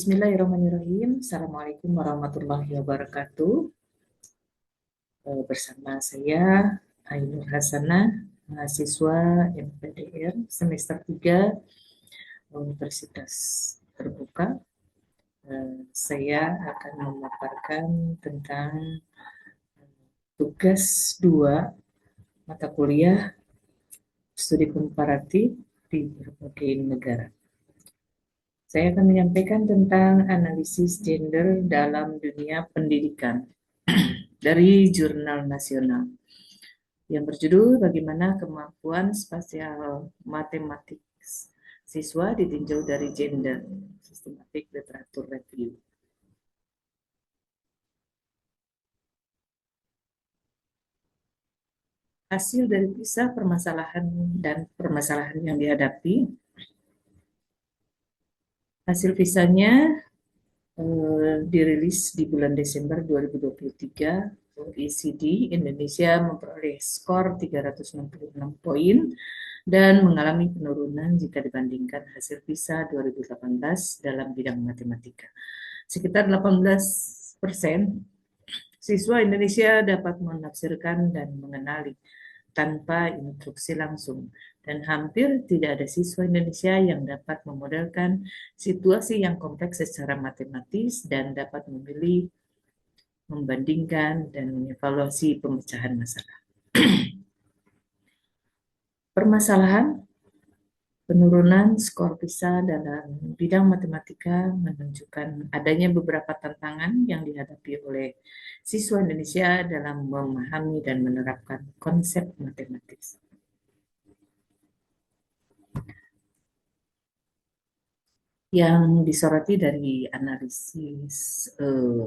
Bismillahirrahmanirrahim. Assalamualaikum warahmatullahi wabarakatuh. Bersama saya Ainur Hasanah, mahasiswa MPDR semester 3 Universitas Terbuka. Saya akan memaparkan tentang tugas 2 mata kuliah studi komparatif di berbagai negara. Saya akan menyampaikan tentang analisis gender dalam dunia pendidikan dari Jurnal Nasional yang berjudul Bagaimana Kemampuan Spasial Matematik Siswa Ditinjau dari Gender, Systematic Literature Review. Hasil dari PISA permasalahan dan permasalahan yang dihadapi. Hasil PISA-nya dirilis di bulan Desember 2023. OECD Indonesia memperoleh skor 366 poin dan mengalami penurunan jika dibandingkan hasil PISA 2018 dalam bidang matematika. Sekitar 18% siswa Indonesia dapat menafsirkan dan mengenali tanpa instruksi langsung, dan hampir tidak ada siswa Indonesia yang dapat memodelkan situasi yang kompleks secara matematis dan dapat memilih, membandingkan, dan mengevaluasi pemecahan masalah. Permasalahan penurunan skor PISA dalam bidang matematika menunjukkan adanya beberapa tantangan yang dihadapi oleh siswa Indonesia dalam memahami dan menerapkan konsep matematis. Yang disoroti dari analisis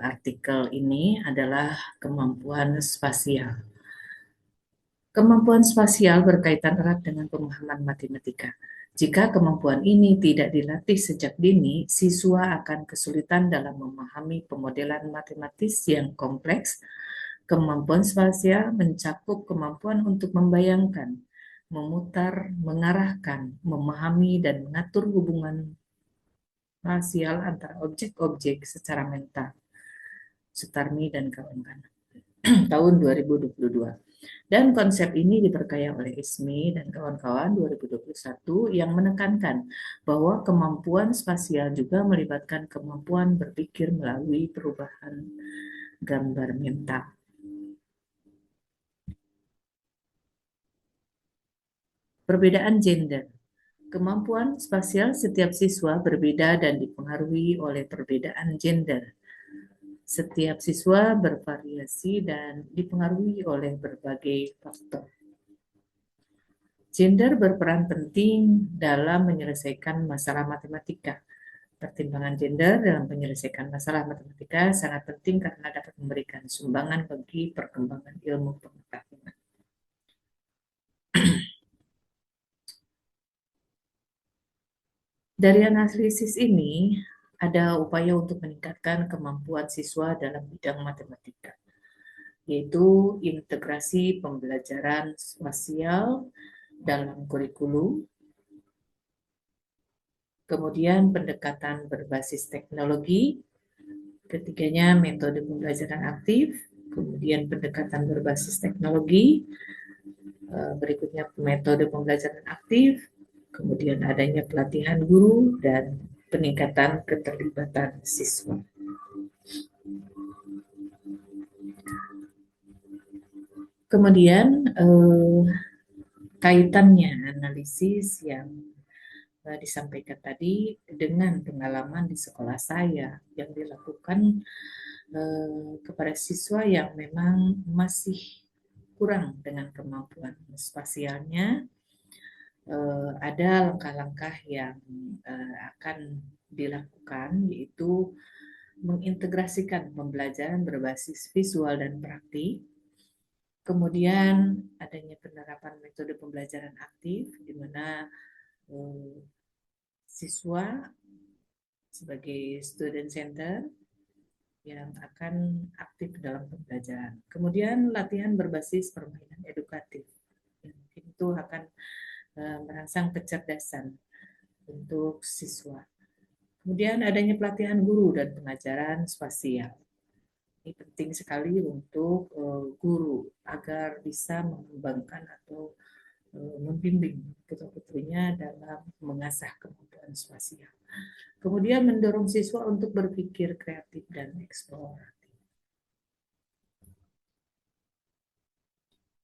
artikel ini adalah kemampuan spasial. Kemampuan spasial berkaitan erat dengan pemahaman matematika. Jika kemampuan ini tidak dilatih sejak dini, siswa akan kesulitan dalam memahami pemodelan matematis yang kompleks. Kemampuan spasial mencakup kemampuan untuk membayangkan, memutar, mengarahkan, memahami, dan mengatur hubungan spasial antara objek-objek secara mental. Sutarmi dan kawan-kawan. Tahun 2022. Dan konsep ini diperkaya oleh Ismi dan kawan-kawan 2021 yang menekankan bahwa kemampuan spasial juga melibatkan kemampuan berpikir melalui perubahan gambar mental. Perbedaan gender. Kemampuan spasial setiap siswa berbeda dan dipengaruhi oleh perbedaan gender. Setiap siswa bervariasi dan dipengaruhi oleh berbagai faktor. Gender berperan penting dalam menyelesaikan masalah matematika. Pertimbangan gender dalam menyelesaikan masalah matematika sangat penting karena dapat memberikan sumbangan bagi perkembangan ilmu pengetahuan. Dari analisis ini, ada upaya untuk meningkatkan kemampuan siswa dalam bidang matematika, yaitu integrasi pembelajaran spasial dalam kurikulum, kemudian pendekatan berbasis teknologi, ketiganya metode pembelajaran aktif, kemudian pendekatan berbasis teknologi, berikutnya metode pembelajaran aktif, kemudian adanya pelatihan guru, dan peningkatan keterlibatan siswa. Kemudian kaitannya analisis yang disampaikan tadi dengan pengalaman di sekolah saya yang dilakukan kepada siswa yang memang masih kurang dengan kemampuan spasialnya. Ada langkah-langkah yang akan dilakukan, yaitu mengintegrasikan pembelajaran berbasis visual dan praktik. Kemudian adanya penerapan metode pembelajaran aktif, di mana siswa sebagai student center yang akan aktif dalam pembelajaran. Kemudian latihan berbasis permainan edukatif. Itu akan merangsang kecerdasan untuk siswa. Kemudian adanya pelatihan guru dan pengajaran spasial. Ini penting sekali untuk guru agar bisa mengembangkan atau membimbing putra-putrinya dalam mengasah kemampuan spasial. Kemudian mendorong siswa untuk berpikir kreatif dan eksploratif.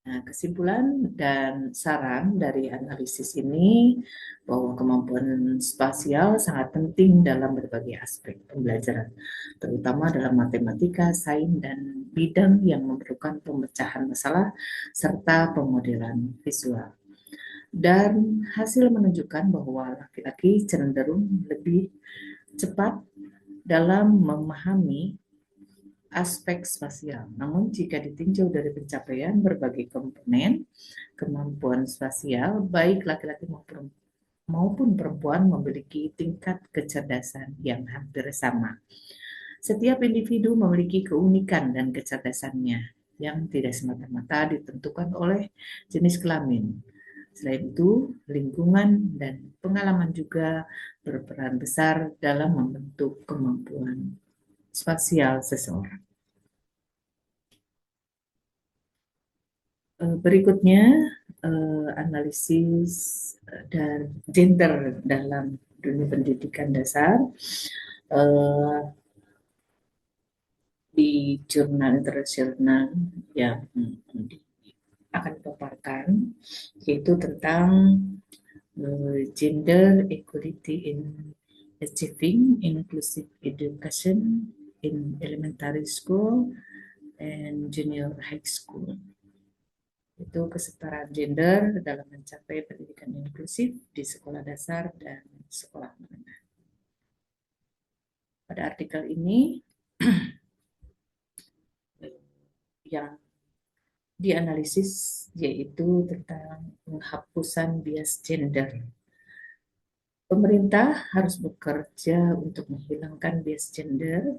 Nah, kesimpulan dan saran dari analisis ini bahwa kemampuan spasial sangat penting dalam berbagai aspek pembelajaran, terutama dalam matematika, sains, dan bidang yang memerlukan pemecahan masalah serta pemodelan visual. Dan hasil menunjukkan bahwa laki-laki cenderung lebih cepat dalam memahami aspek spasial. Namun jika ditinjau dari pencapaian berbagai komponen kemampuan spasial, baik laki-laki maupun perempuan memiliki tingkat kecerdasan yang hampir sama. Setiap individu memiliki keunikan dan kecerdasannya yang tidak semata-mata ditentukan oleh jenis kelamin. Selain itu, lingkungan dan pengalaman juga berperan besar dalam membentuk kemampuan spasial seseorang. Berikutnya, analisis dan gender dalam dunia pendidikan dasar. Di jurnal internasional yang akan dipaparkan, yaitu tentang gender equality in achieving inclusive education in elementary school and junior high school. Itu kesetaraan gender dalam mencapai pendidikan inklusif di sekolah dasar dan sekolah menengah. Pada artikel ini yang dianalisis yaitu tentang penghapusan bias gender. Pemerintah harus bekerja untuk menghilangkan bias gender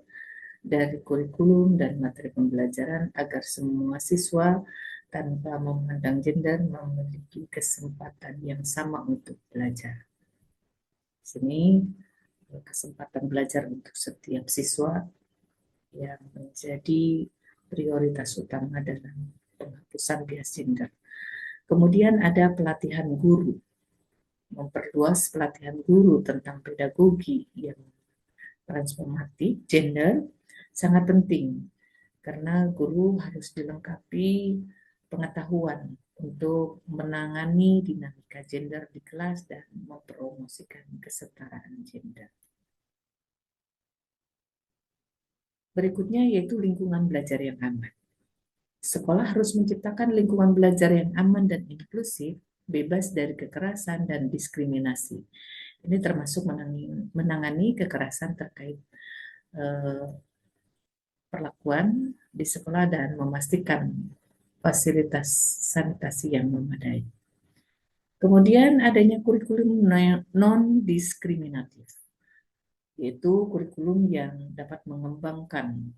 dari kurikulum dan materi pembelajaran agar semua siswa tanpa memandang gender memiliki kesempatan yang sama untuk belajar. Di sini kesempatan belajar untuk setiap siswa yang menjadi prioritas utama dalam penghapusan bias gender. Kemudian ada pelatihan guru, memperluas pelatihan guru tentang pedagogi yang transformatif gender sangat penting karena guru harus dilengkapi pengetahuan untuk menangani dinamika gender di kelas dan mempromosikan kesetaraan gender. Berikutnya yaitu lingkungan belajar yang aman. Sekolah harus menciptakan lingkungan belajar yang aman dan inklusif, bebas dari kekerasan dan diskriminasi. Ini termasuk menangani kekerasan terkait perlakuan di sekolah dan memastikan fasilitas sanitasi yang memadai. Kemudian adanya kurikulum non-diskriminatif, yaitu kurikulum yang dapat mengembangkan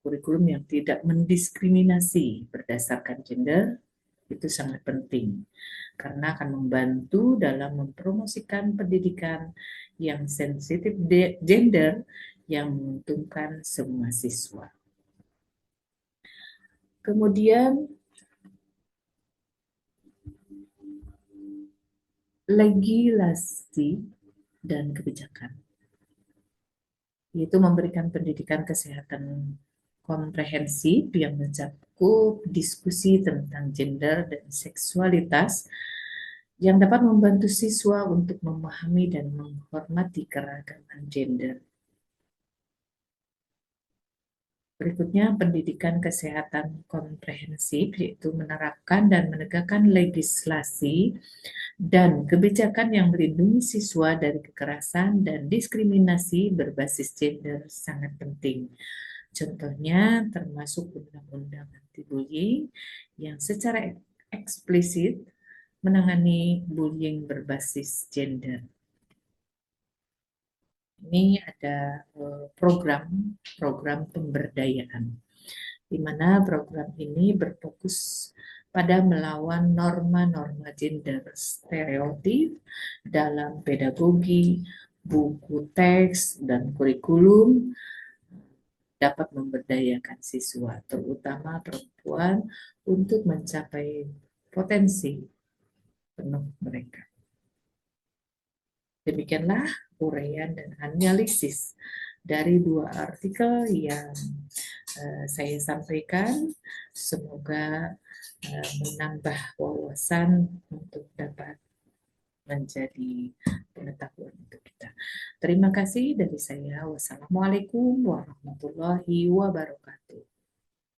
kurikulum yang tidak mendiskriminasi berdasarkan gender. Itu sangat penting karena akan membantu dalam mempromosikan pendidikan yang sensitif gender yang menguntungkan semua siswa. Kemudian legislasi dan kebijakan, yaitu memberikan pendidikan kesehatan komprehensif yang mencakup diskusi tentang gender dan seksualitas yang dapat membantu siswa untuk memahami dan menghormati keragaman gender. Berikutnya, pendidikan kesehatan komprehensif, yaitu menerapkan dan menegakkan legislasi dan kebijakan yang melindungi siswa dari kekerasan dan diskriminasi berbasis gender sangat penting. Contohnya termasuk undang-undang anti-bullying yang secara eksplisit menangani bullying berbasis gender. Ini ada program pemberdayaan, di mana program ini berfokus pada melawan norma-norma gender stereotip dalam pedagogi, buku teks, dan kurikulum dapat memberdayakan siswa, terutama perempuan, untuk mencapai potensi penuh mereka. Demikianlah uraian dan analisis dari dua artikel yang saya sampaikan. Semoga menambah wawasan untuk dapat menjadi pengetahuan untuk kita. Terima kasih dari saya. Wassalamualaikum warahmatullahi wabarakatuh.